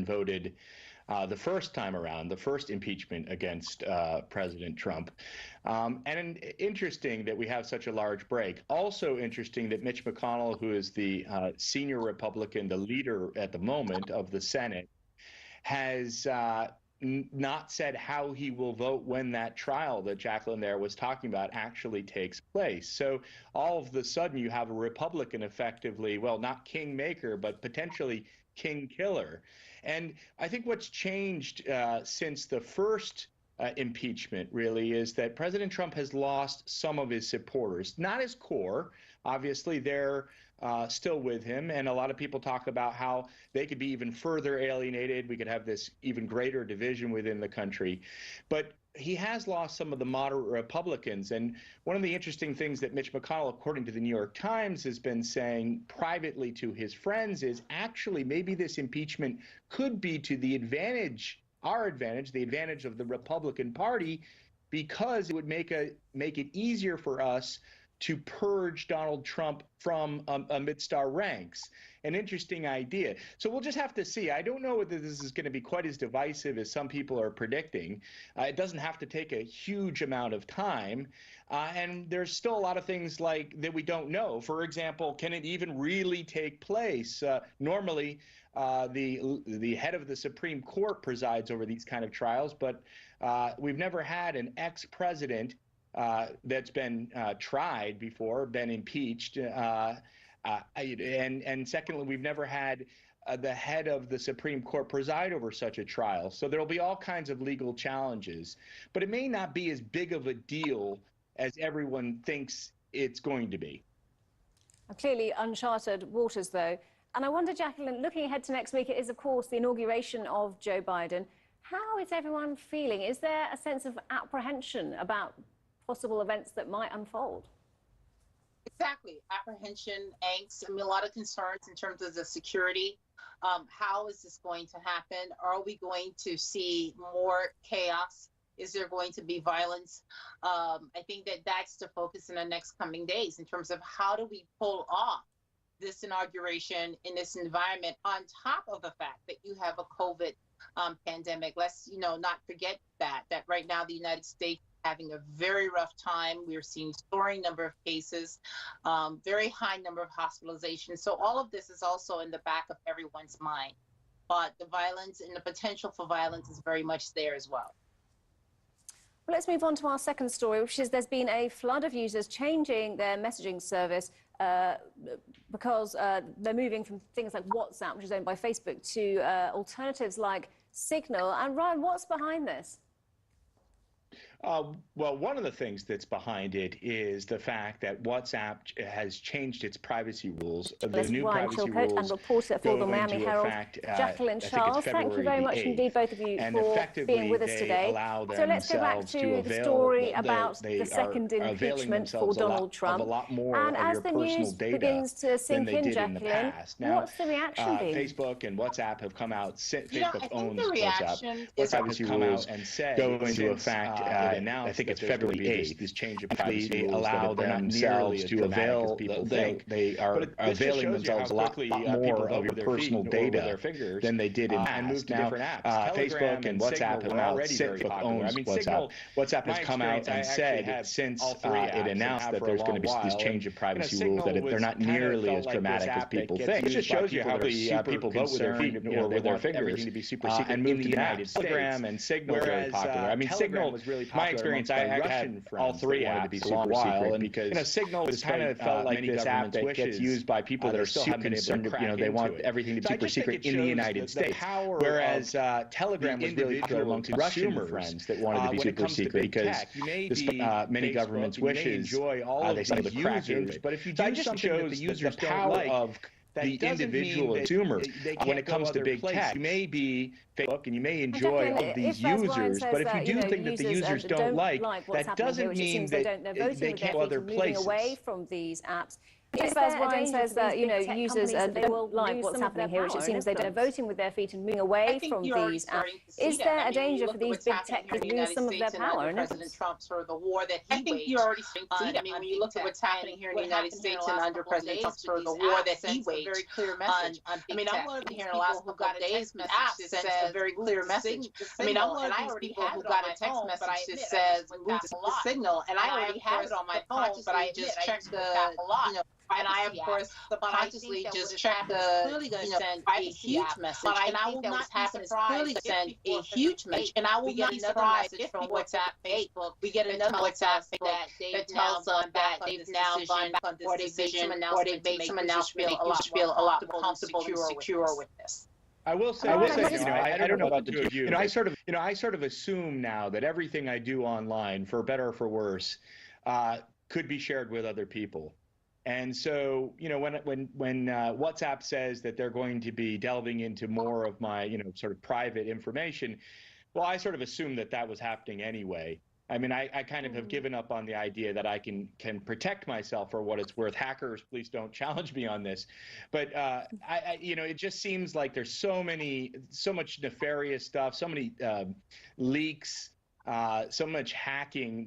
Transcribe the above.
voted the first time around, the first impeachment against President Trump. And interesting that we have such a large break. Also interesting that Mitch McConnell, who is the senior Republican, the leader at the moment of the Senate, has not said how he will vote when that trial that Jacqueline there was talking about actually takes place. So all of a sudden you have a Republican effectively, well, not kingmaker, but potentially king killer. And I think what's changed since the first impeachment really is that President Trump has lost some of his supporters, not his core. Obviously, they're still with him. And a lot of people talk about how they could be even further alienated. We could have this even greater division within the country. But he has lost some of the moderate Republicans. And one of the interesting things that Mitch McConnell, according to the New York Times, has been saying privately to his friends is actually maybe this impeachment could be to the advantage, our advantage, the advantage of the Republican Party, because it would make it easier for us to purge Donald Trump from amidst our ranks. An interesting idea. So we'll just have to see. I don't know whether this is going to be quite as divisive as some people are predicting. It doesn't have to take a huge amount of time. And there's still a lot of things like that we don't know. For example, can it even really take place? Normally, the head of the Supreme Court presides over these kind of trials, but we've never had an ex-president that's been tried before, been impeached. And secondly, we've never had the head of the Supreme Court preside over such a trial. So there'll be all kinds of legal challenges, but it may not be as big of a deal as everyone thinks it's going to be. Clearly uncharted waters, though. And I wonder, Jacqueline, looking ahead to next week, it is, of course, the inauguration of Joe Biden. How is everyone feeling? Is there a sense of apprehension about possible events that might unfold? Exactly. Apprehension, angst, a lot of concerns in terms of the security. How is this going to happen? Are we going to see more chaos? Is there going to be violence? I think that's the focus in the next coming days in terms of how do we pull off this inauguration in this environment on top of the fact that you have a COVID pandemic. Let's, not forget that right now the United States having a very rough time. We're seeing soaring number of cases, very high number of hospitalizations. So all of this is also in the back of everyone's mind. But the violence and the potential for violence is very much there as well. Well, let's move on to our second story, which is there's been a flood of users changing their messaging service because they're moving from things like WhatsApp, which is owned by Facebook, to alternatives like Signal. And Ryan, what's behind this? Well, one of the things that's behind it is the fact that WhatsApp has changed its privacy rules. The new Ryan privacy Chilcote rules and reporter for the Miami Herald, Jacqueline Charles. Thank you very much indeed, both of you, for being with us today. So let's go back to the story about the second impeachment for Donald Trump. And as the news begins to sink in, Jacqueline, what's the reaction been? Facebook and WhatsApp have come out. Facebook owns WhatsApp. WhatsApp has come out and said go into effect. I think it's February 8th. This change of privacy they allow themselves to avail. They are availing themselves a lot more of your personal data than they did in the past. Now, Facebook and WhatsApp have come out. Facebook owns WhatsApp. WhatsApp has come out and said since it announced that there's going to be this change of privacy rules that they're not nearly as dramatic as people think. It just shows you how people vote with their feet or with their fingers and move to the United States. Telegram and Signal are very popular. I mean, Signal was really popular. My experience, I had all three apps to be super secret because Signal has kind of felt like this app that gets used by people that are super concerned. They want everything to be super secret in the United States. Whereas Telegram was really popular among Russian friends that wanted to be super secret because many governments' wishes, they say the crackers. But if you do something that the users don't like, the individual consumer, when it comes to big tech, you may be Facebook and you may enjoy all of these users, but if you do think that the users don't like, that doesn't mean that they can't go other places. Moving away from these apps. Isabel Warren says that, users don't like what's happening here, which it seems they're voting with their feet and moving away from these apps. Is there a danger for these big tech to lose some of their power? President Trump, sort of the war that he waged. You're already seeing that. I mean, when you look at what's happening here in the United States and under President Trump, sort of the war that he waged. Very clear message. I mean, I'm one of the people who got a text message that says a very clear message. I mean, I'm one of these people who got a text message that says move the signal, and I already have it on my phone, but I just checked the, and I, of course, subconsciously just checked the, clearly going to send a huge message, and I will not be surprised to send a huge message, and I will not be surprised from WhatsApp, Facebook. We get another WhatsApp that tells them that they've now gone back on this decision, or they've made some announcement, feel a lot more comfortable and secure with this. I will say, I don't know about the two of you. I sort of assume now that everything I do online, for better or for worse, could be shared with other people. And so, when WhatsApp says that they're going to be delving into more of my, sort of private information, well, I sort of assumed that was happening anyway. I mean, I kind of have given up on the idea that I can protect myself for what it's worth. Hackers, please don't challenge me on this. But it just seems like there's so much nefarious stuff, so many leaks, so much hacking